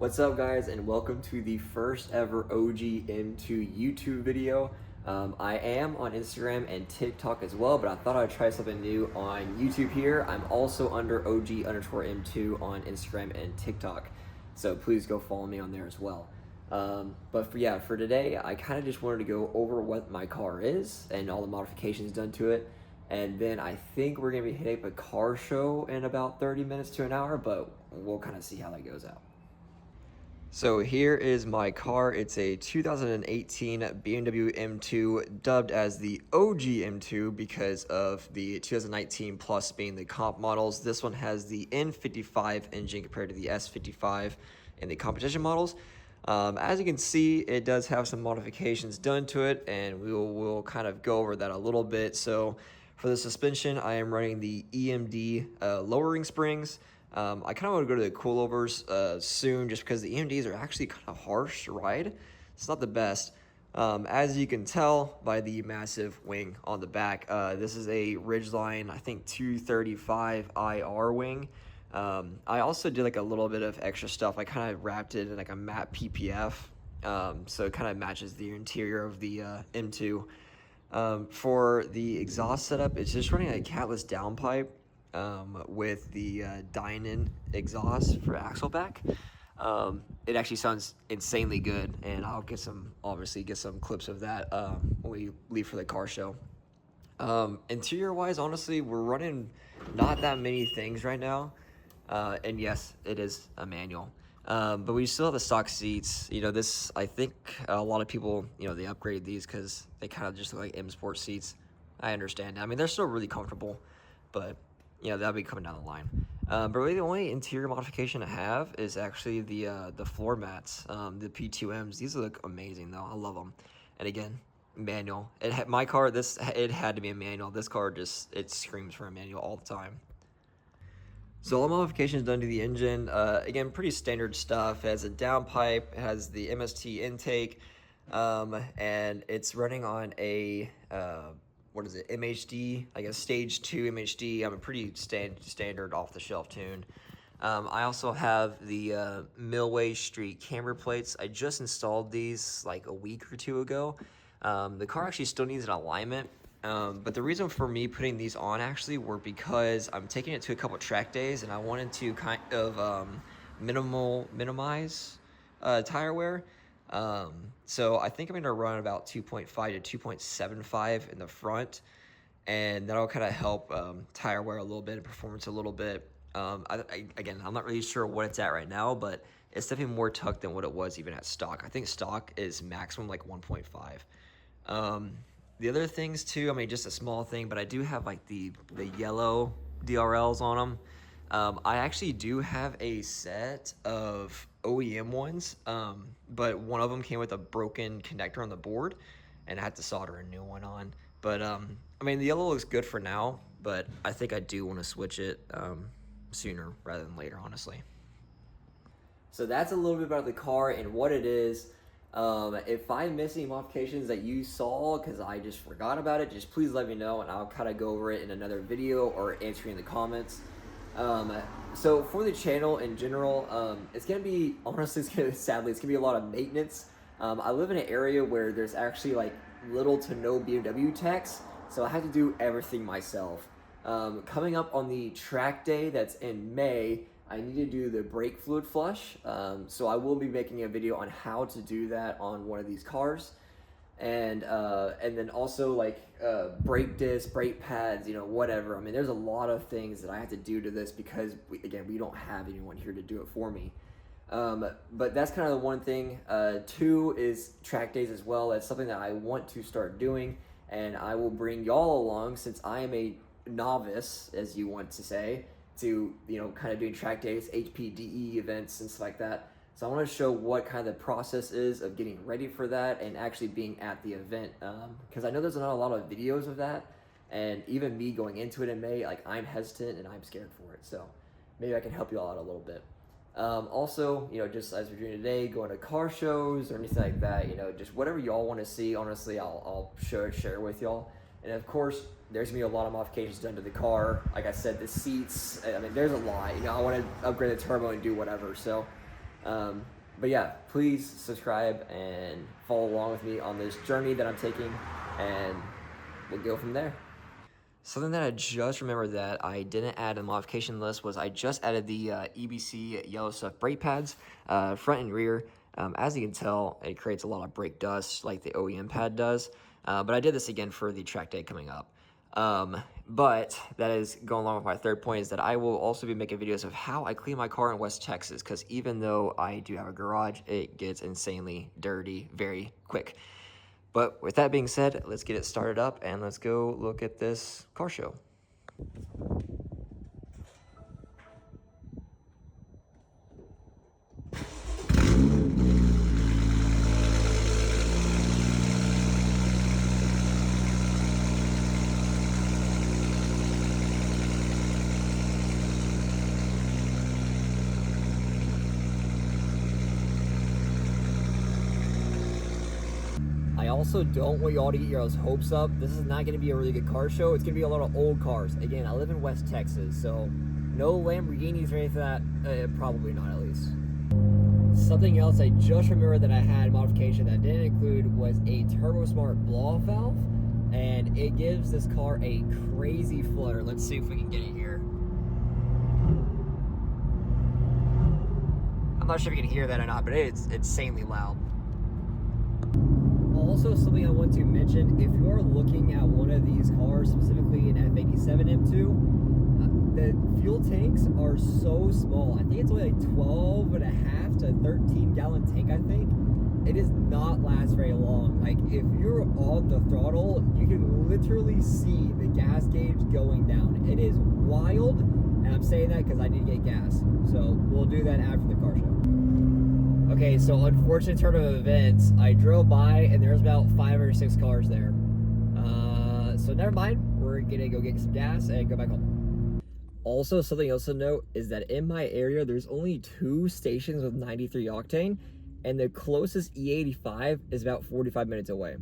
What's up, guys, and welcome to the first ever OG M2 YouTube video. I am on Instagram and TikTok as well, but I thought I'd try something new on YouTube here. I'm also under OG_M2 on Instagram and TikTok, so please go follow me on there as well. But for today, I kind of just wanted to go over what my car is and all the modifications done to it. And then I think we're gonna be hitting up a car show in about 30 minutes to an hour, but we'll kind of see how that goes out. So here is my car. It's a 2018 BMW M2, dubbed as the OG M2 because of the 2019 Plus being the comp models. This one has the N55 engine compared to the S55 in the competition models. As you can see, it does have some modifications done to it, and we'll kind of go over that a little bit. So for the suspension, I am running the EMD lowering springs. I kind of want to go to the coilovers soon, just because the EMDs are actually kind of harsh to ride. It's not the best. As you can tell by the massive wing on the back, this is a Ridgeline, I think 235 IR wing. I also did like a little bit of extra stuff. I kind of wrapped it in like a matte PPF, so it kind of matches the interior of the M2. For the exhaust setup, it's just running a catless downpipe with the Dynon exhaust for Axleback. It actually sounds insanely good, and I'll obviously get some clips of that when we leave for the car show. Interior wise, honestly, we're running not that many things right now, and yes, it is a manual, but we still have the stock seats. You know, this, I think a lot of people, you know, they upgrade these because they kind of just look like M Sport seats. I understand. I mean, they're still really comfortable, but you know, that'll be coming down the line. But really the only interior modification I have is actually the floor mats, the P2Ms. These look amazing though. I love them. And again, manual. My car, it had to be a manual. This car it screams for a manual all the time. So all modifications done to the engine, again, pretty standard stuff. It has a downpipe, it has the MST intake, and it's running on a what is it, MHD, like a stage 2 MHD. I'm a pretty standard off-the-shelf tune. I also have the Millway Street camber plates. I just installed these like a week or two ago. The car actually still needs an alignment, but the reason for me putting these on actually were because I'm taking it to a couple track days, and I wanted to kind of minimize tire wear. So I think I'm going to run about 2.5 to 2.75 in the front, and that'll kind of help tire wear a little bit and performance a little bit. Again, I'm not really sure what it's at right now, but it's definitely more tucked than what it was even at stock. I think stock is maximum like 1.5. The other things too, I mean, just a small thing, but I do have like the yellow DRLs on them. I actually do have a set of OEM ones, but one of them came with a broken connector on the board, and I had to solder a new one on. But I mean, the yellow looks good for now, but I think I do want to switch it sooner rather than later, honestly. So that's a little bit about the car and what it is. If I miss any modifications that you saw because I just forgot about it, just please let me know, and I'll kind of go over it in another video or answer in the comments. So for the channel in general, it's gonna be, honestly, sadly, it's gonna be a lot of maintenance. I live in an area where there's actually like little to no BMW techs, so I have to do everything myself. Coming up on the track day that's in May, I need to do the brake fluid flush, so I will be making a video on how to do that on one of these cars. And then also like brake discs, brake pads, you know, whatever. I mean, there's a lot of things that I have to do to this because we don't have anyone here to do it for me. But that's kind of the one thing. Two is track days as well. That's something that I want to start doing, and I will bring y'all along since I am a novice, as you want to say, to, you know, kind of doing track days, HPDE events and stuff like that. So I want to show what kind of the process is of getting ready for that and actually being at the event, because I know there's not a lot of videos of that, and even me going into it in May, like, I'm hesitant and I'm scared for it. So maybe I can help you all out a little bit. Also, you know, just as we're doing today, going to car shows or anything like that, you know, just whatever y'all want to see, honestly, I'll share with y'all. And of course, there's gonna be a lot of modifications done to the car. Like I said, the seats, I mean, there's a lot. You know, I want to upgrade the turbo and do whatever. So But yeah, please subscribe and follow along with me on this journey that I'm taking, and we'll go from there. Something that I just remembered that I didn't add in the modification list was I just added the EBC Yellow Stuff brake pads, front and rear. As you can tell, it creates a lot of brake dust like the OEM pad does, but I did this again for the track day coming up. But that is going along with my third point, is that I will also be making videos of how I clean my car in West Texas, because even though I do have a garage, it gets insanely dirty very quick. But with that being said, let's get it started up and let's go look at this car show. I also don't want y'all to get your hopes up. This is not going to be a really good car show. It's going to be a lot of old cars. Again, I live in West Texas, so no Lamborghinis or anything like that. Probably not, at least. Something else I just remembered that I had modification that didn't include was a TurboSmart blow-off valve, and it gives this car a crazy flutter. Let's see if we can get it here. I'm not sure if you can hear that or not, but it's insanely loud. Also, something I want to mention, if you're looking at one of these cars, specifically an F87 M2, the fuel tanks are so small. I think it's only like 12 and a half to 13 gallon tank, I think. It does not last very long. Like, if you're on the throttle, you can literally see the gas gauge going down. It is wild, and I'm saying that because I need to get gas. So we'll do that after the car show. Okay, so unfortunate turn of events, I drove by and there's about 5 or 6 cars there. So never mind, we're gonna go get some gas and go back home. Also, something else to note is that in my area, there's only 2 stations with 93 octane, and the closest E85 is about 45 minutes away.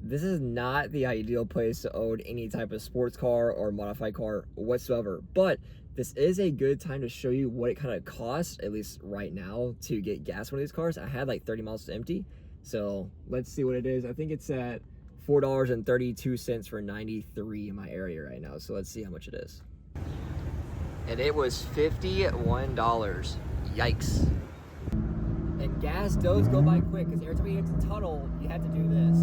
This is not the ideal place to own any type of sports car or modified car whatsoever, but this is a good time to show you what it kind of costs, at least right now, to get gas one of these cars. I had like 30 miles to empty, so let's see what it is. I think it's at $4.32 for 93 in my area right now, so let's see how much it is. And it was $51. Yikes. And gas does go by quick, because every time you hit the tunnel, you have to do this.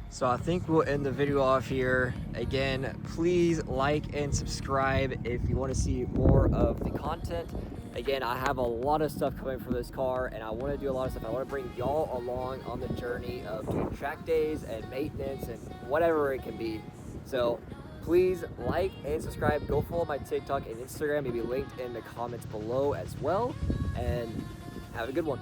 So I think we'll end the video off here. Again, please like and subscribe if you want to see more of the content. Again, I have a lot of stuff coming for this car, and I want to do a lot of stuff. I want to bring y'all along on the journey of doing track days and maintenance and whatever it can be. So please like and subscribe. Go follow my TikTok and Instagram, maybe linked in the comments below as well. And have a good one.